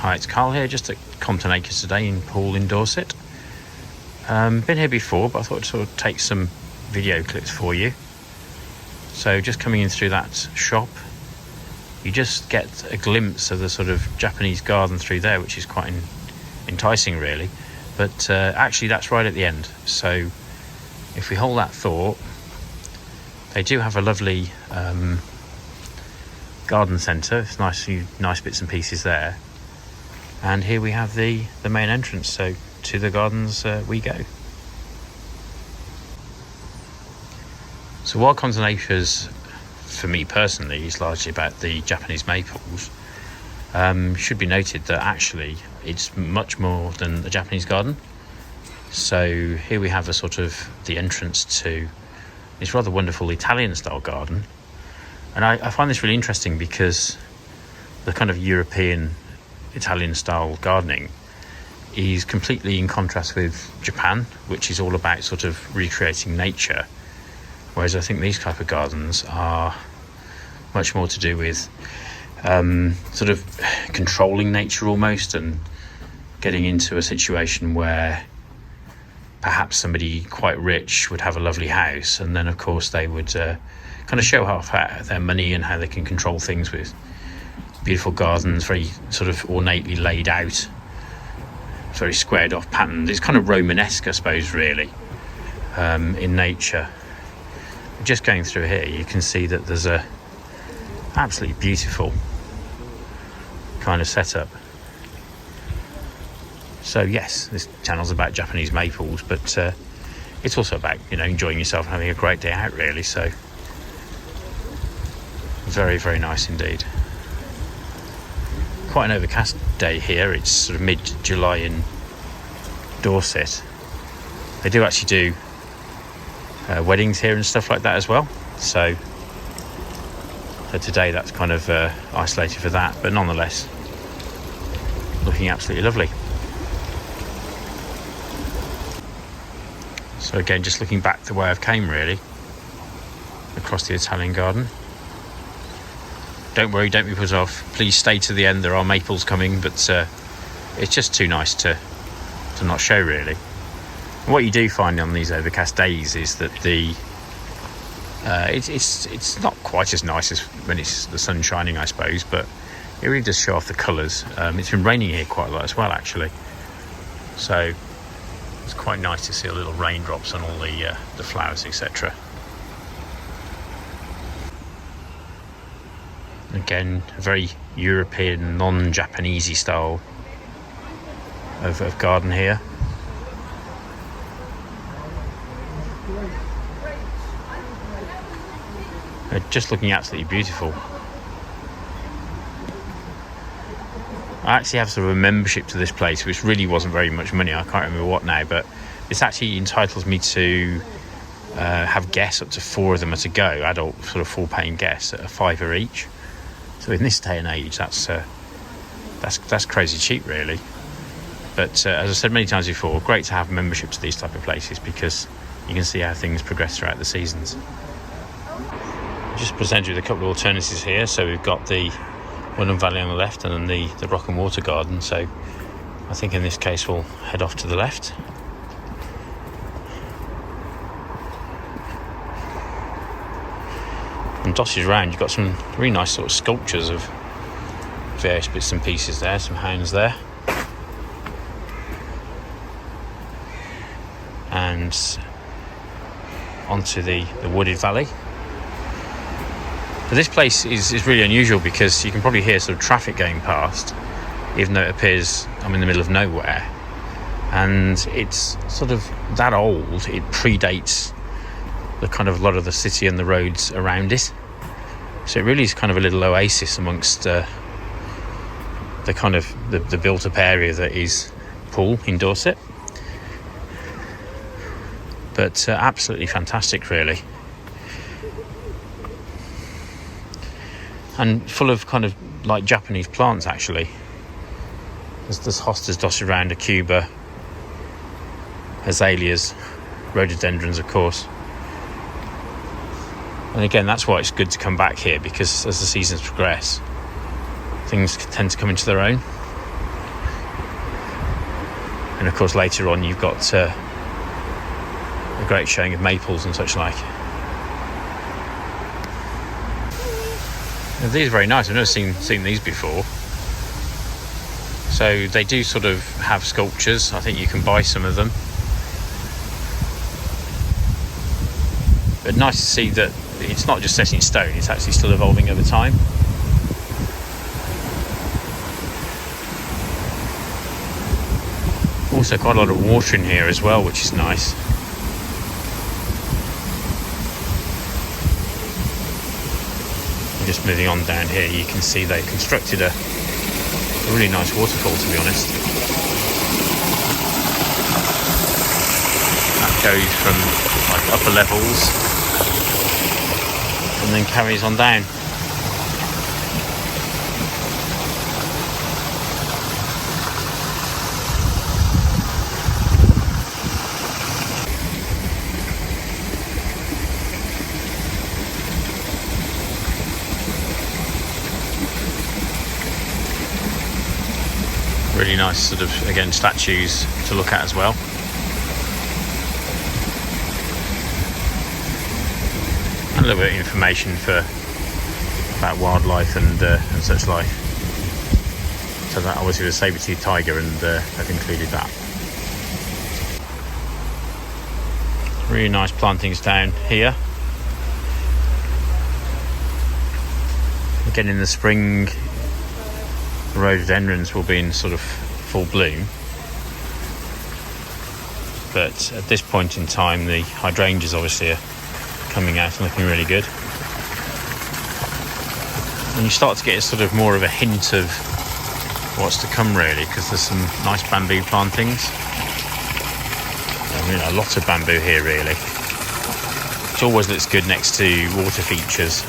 Hi, it's Carl here, just at Compton Acres today in Poole in Dorset. Been here before, but I thought I'd sort of take some video clips for you. So just coming in through that shop, you just get a glimpse of the sort of Japanese garden through there, which is quite enticing really. But actually that's right at the end. So if we hold that thought, they do have a lovely garden centre. It's nice bits and pieces there. And here we have the main entrance, so to the gardens we go. So while Compton Acres, for me personally, is largely about the Japanese maples, should be noted that actually it's much more than a Japanese garden. So here we have the entrance to this rather wonderful Italian style garden. And I find this really interesting because the kind of European Italian style gardening is completely in contrast with Japan, which is all about sort of recreating nature, whereas I think these type of gardens are much more to do with sort of controlling nature almost, and getting into a situation where perhaps somebody quite rich would have a lovely house, and then of course they would kind of show off their money and how they can control things with beautiful gardens, very sort of ornately laid out, very squared off patterns. It's kind of Romanesque, I suppose, really, in nature. Just going through here, you can see that there's a absolutely beautiful kind of setup. So yes, this channel's about Japanese maples, but it's also about, enjoying yourself and having a great day out, really. So very, very nice indeed. Quite an overcast day here. It's sort of mid-July in Dorset. They do actually do weddings here and stuff like that as well. So today that's kind of isolated for that, but nonetheless looking absolutely lovely. So again, just looking back the way I've came really, across the Italian garden. Don't worry, don't be put off. Please stay to the end. There are maples coming, but it's just too nice to not show really. And what you do find on these overcast days is that it's not quite as nice as when it's the sun shining, I suppose, but it really does show off the colours. It's been raining here quite a lot as well, actually. So it's quite nice to see a little raindrops on all the flowers, etc. Again, a very European, non-Japanesey style of garden here. Just looking absolutely beautiful. I actually have sort of a membership to this place, which really wasn't very much money. I can't remember what now, but this actually entitles me to have guests, up to 4 of them at a go, adult sort of full paying guests at £5 each. So in this day and age, that's crazy cheap, really. But as I said many times before, great to have membership to these type of places because you can see how things progress throughout the seasons. I'll just present you with a couple of alternatives here. So we've got the Woodland Valley on the left, and then the Rock and Water Garden. So I think in this case we'll head off to the left. And dotted around, you've got some really nice sort of sculptures of various bits and pieces there, some hounds there. And onto the wooded valley. But this place is really unusual because you can probably hear sort of traffic going past, even though it appears I'm in the middle of nowhere. And it's sort of that old, it predates the kind of lot of the city and the roads around it. So it really is kind of a little oasis amongst the kind of the built-up area that is Poole in Dorset. But absolutely fantastic, really. And full of kind of like Japanese plants, actually. There's hostas dotted around, a cuba, azaleas, rhododendrons, of course. And again, that's why it's good to come back here, because as the seasons progress, things tend to come into their own. And of course later on you've got a great showing of maples and such like. Now, these are very nice. I've never seen these before. So they do sort of have sculptures. I think you can buy some of them. But nice to see that it's not just set in stone, it's actually still evolving over time. Also quite a lot of water in here as well, which is nice. And just moving on down here, you can see they constructed a really nice waterfall, to be honest. That goes from like upper levels and then carries on down. Really nice sort of, again, statues to look at as well. And a little bit of information about wildlife and such like. So that obviously the saber-toothed tiger, and they've included that. Really nice plantings down here. Again, in the spring, the rhododendrons will be in sort of full bloom, but at this point in time the hydrangeas obviously are coming out and looking really good, and you start to get a sort of more of a hint of what's to come, really, because there's some nice bamboo plantings. I mean, a lot of bamboo here, really. It always looks good next to water features.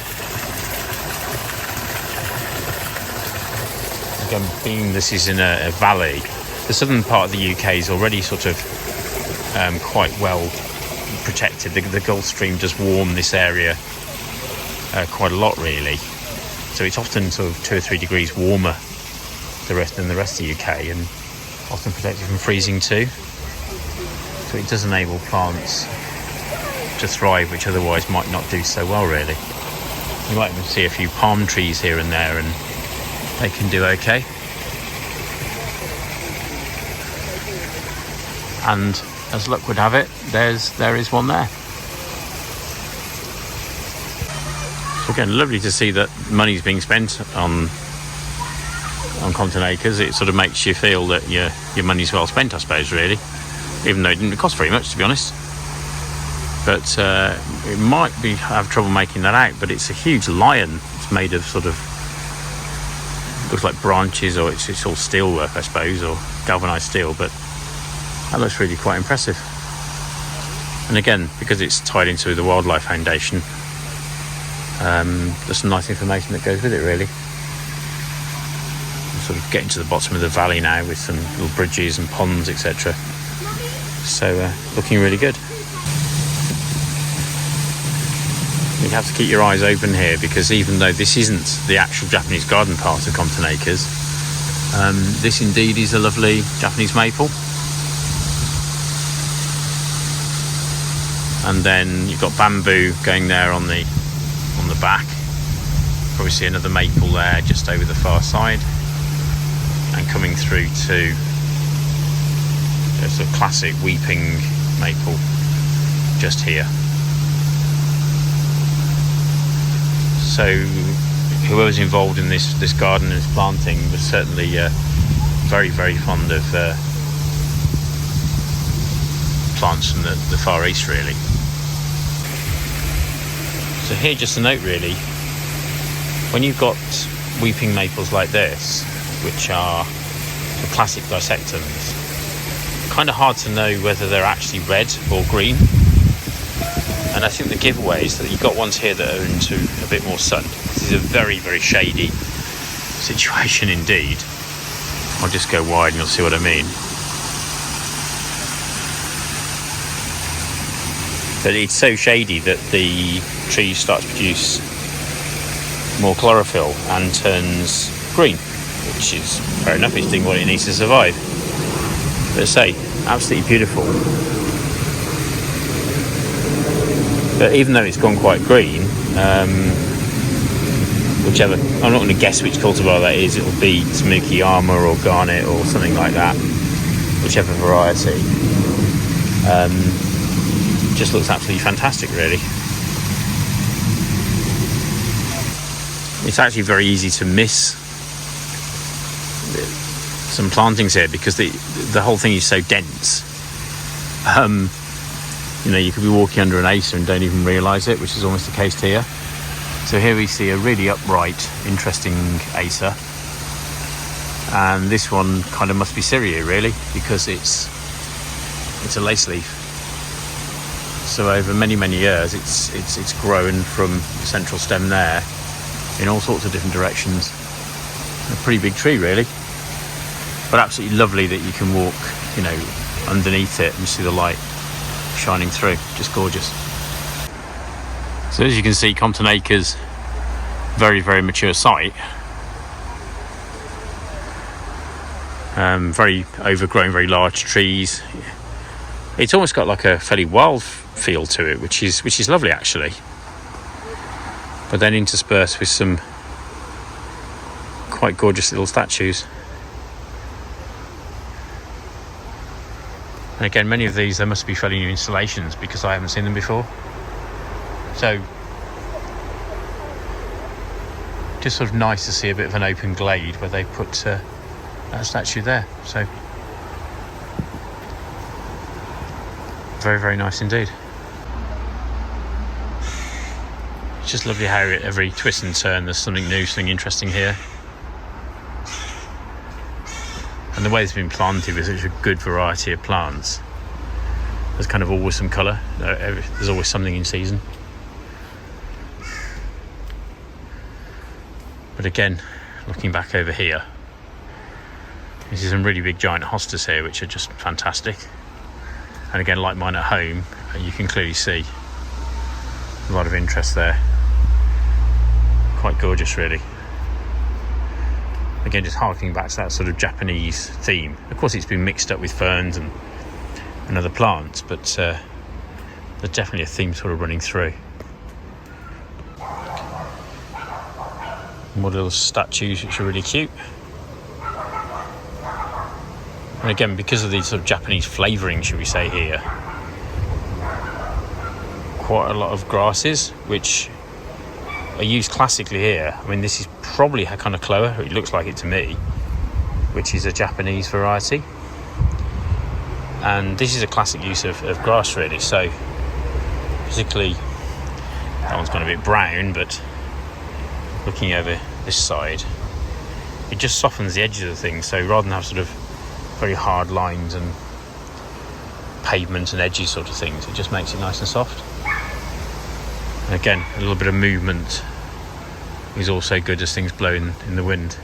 Being this is in a valley, the southern part of the UK is already sort of quite well protected. The Gulf Stream does warm this area quite a lot, really. So it's often sort of 2 or 3 degrees warmer than the rest of the UK, and often protected from freezing too. So it does enable plants to thrive, which otherwise might not do so well, really. You might even see a few palm trees here and there, and they can do okay. And as luck would have it, there is one there. So again, lovely to see that money's being spent on Compton Acres. It sort of makes you feel that your money's well spent, I suppose, really. Even though it didn't cost very much, to be honest. But it might have trouble making that out. But it's a huge lion. It's made of sort of, looks like branches, or it's all steel work, I suppose, or galvanised steel, but that looks really quite impressive. And again, because it's tied into the Wildlife Foundation, there's some nice information that goes with it, really. I'm sort of getting to the bottom of the valley now with some little bridges and ponds, etc. So looking really good. You have to keep your eyes open here, because even though this isn't the actual Japanese garden part of Compton Acres, this indeed is a lovely Japanese maple. And then you've got bamboo going there on the back. Probably see another maple there just over the far side, and coming through to a sort of classic weeping maple just here. So whoever's involved in this garden and this planting was certainly very, very fond of plants from the Far East, really. So here, just a note, really, when you've got weeping maples like this, which are the classic dissectums, kind of hard to know whether they're actually red or green. And I think the giveaway is that you've got ones here that are into a bit more sun. This is a very, very shady situation indeed. I'll just go wide and you'll see what I mean. But it's so shady that the tree starts to produce more chlorophyll and turns green, which is fair enough. It's doing what it needs to survive. But say, absolutely beautiful. But even though it's gone quite green, whichever, I'm not going to guess which cultivar that is. It'll be Tamuki Armour or Garnet or something like that, whichever variety. Just looks absolutely fantastic, really. It's actually very easy to miss some plantings here because the whole thing is so dense. You could be walking under an Acer and don't even realise it, which is almost the case here. So here we see a really upright, interesting Acer, and this one kind of must be Syria, really, because it's a lace leaf. So over many years, it's grown from the central stem there in all sorts of different directions. A pretty big tree, really, but absolutely lovely that you can walk, underneath it and see the light shining through. Just gorgeous. So as you can see, Compton Acres, very mature site. Very overgrown, very large trees. It's almost got like a fairly wild feel to it, which is lovely actually. But then interspersed with some quite gorgeous little statues. And again, many of these, there must be fairly new installations because I haven't seen them before. So just sort of nice to see a bit of an open glade where they put a statue there. So very nice indeed. It's just lovely how at every twist and turn there's something new, something interesting here. And the way it's been planted with such a good variety of plants, there's kind of always some colour. There's always something in season. But again, looking back over here, you see some really big giant hostas here, which are just fantastic. And again, like mine at home, you can clearly see a lot of interest there. Quite gorgeous, really. Again, just harkening back to that sort of Japanese theme. Of course, it's been mixed up with ferns and other plants, but there's definitely a theme sort of running through. More little statues which are really cute. And again, because of the sort of Japanese flavouring, should we say, here, quite a lot of grasses which are used classically here. I mean, this is probably Hakonokloa, it looks like it to me, which is a Japanese variety. And this is a classic use of grass, really. So particularly, that one's gone a bit brown, but looking over this side, it just softens the edges of things. So rather than have sort of very hard lines and pavement and edgy sort of things, it just makes it nice and soft. And again, a little bit of movement is also good as things blow in the wind.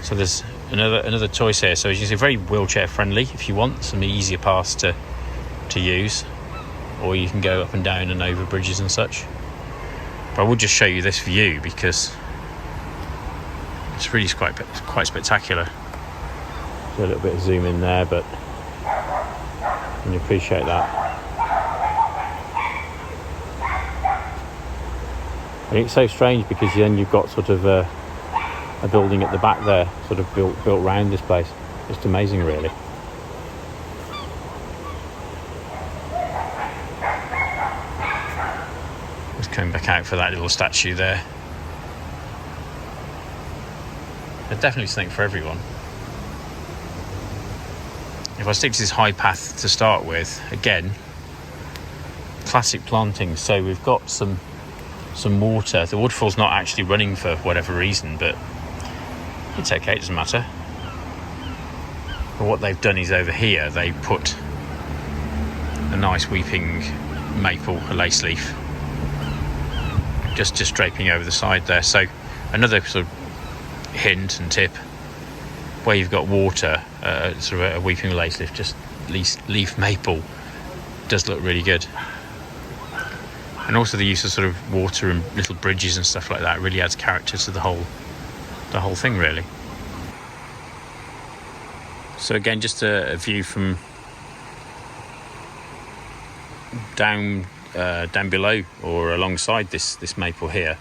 So there's another choice here. So as you can see, very wheelchair friendly if you want some easier paths to use, or you can go up and down and over bridges and such. But I will just show you this view because it's really quite spectacular. Do a little bit of zoom in there, but you appreciate that. And it's so strange because then you've got sort of a building at the back there, sort of built around this place. Just amazing, really. Just coming back out for that little statue there. There's definitely something for everyone. If I stick to this high path to start with, again, classic planting. So we've got some water. The waterfall's not actually running for whatever reason, but it's okay, it doesn't matter. But what they've done is over here they put a nice weeping maple, a lace leaf, just draping over the side there. So another sort of hint and tip, where you've got water, sort of a weeping lace leaf, just leaf maple, does look really good. And also the use of sort of water and little bridges and stuff like that really adds character to the whole thing, really. So again, just a view from down below or alongside this maple here.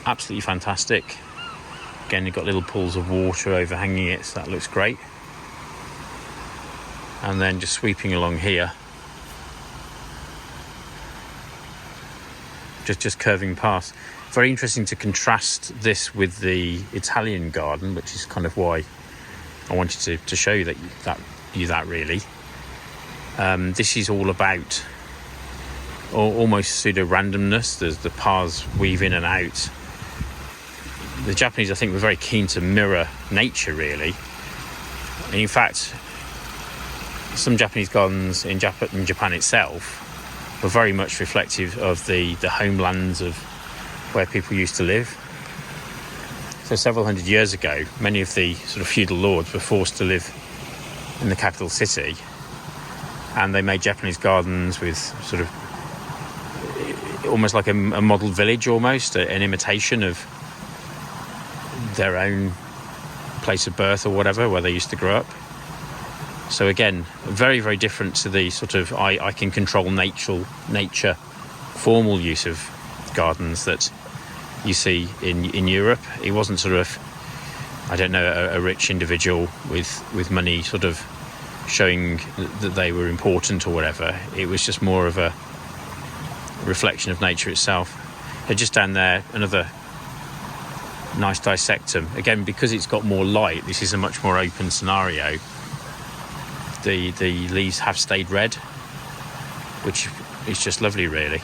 Absolutely fantastic. Again, you've got little pools of water overhanging it, so that looks great. And then just sweeping along here, just curving past. Very interesting to contrast this with the Italian garden, which is kind of why I wanted to show you that really. This is all about almost pseudo randomness. There's the paths weave in and out. The Japanese, I think, were very keen to mirror nature, really. And in fact, some Japanese gardens in Japan itself were very much reflective of the homelands of where people used to live. So several hundred years ago, many of the sort of feudal lords were forced to live in the capital city, and they made Japanese gardens with sort of almost like a model village, almost an imitation of their own place of birth or whatever, where they used to grow up. So again, very, very different to the sort of I can control nature formal use of gardens that you see in Europe. It wasn't sort of, I don't know, a rich individual with money sort of showing that they were important or whatever. It was just more of a reflection of nature itself. And just down there, another nice dissectum. Again, because it's got more light, this is a much more open scenario. The leaves have stayed red, which is just lovely, really.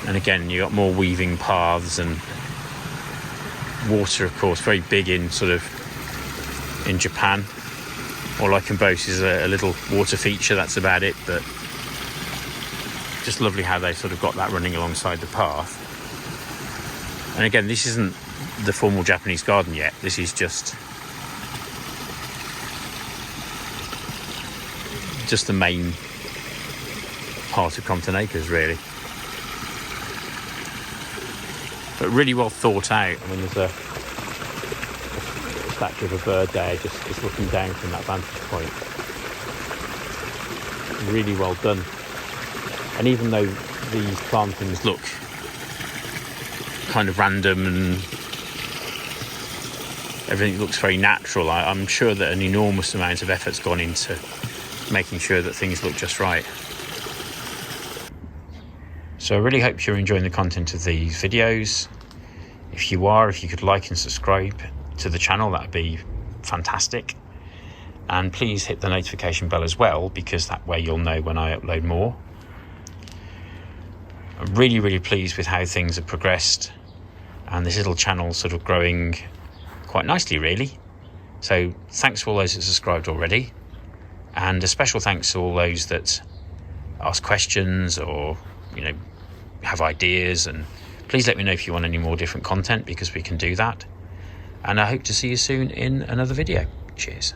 And again, you got more weaving paths, and water, of course, very big in Japan. All I can boast is a little water feature, that's about it, but just lovely how they sort of got that running alongside the path. And again, this isn't the formal Japanese garden yet. This is just the main part of Compton Acres, really. But really well thought out. I mean, there's a statue of a bird there, just looking down from that vantage point. Really well done. And even though these plantings look kind of random and everything looks very natural, I'm sure that an enormous amount of effort's gone into making sure that things look just right. So I really hope you're enjoying the content of these videos. If you are, if you could like and subscribe to the channel, that'd be fantastic. And please hit the notification bell as well, because that way you'll know when I upload more. I'm really, really pleased with how things have progressed, and this little channel sort of growing quite nicely, really. So thanks to all those that subscribed already, and a special thanks to all those that ask questions or, have ideas. And please let me know if you want any more different content, because we can do that. And I hope to see you soon in another video. Cheers.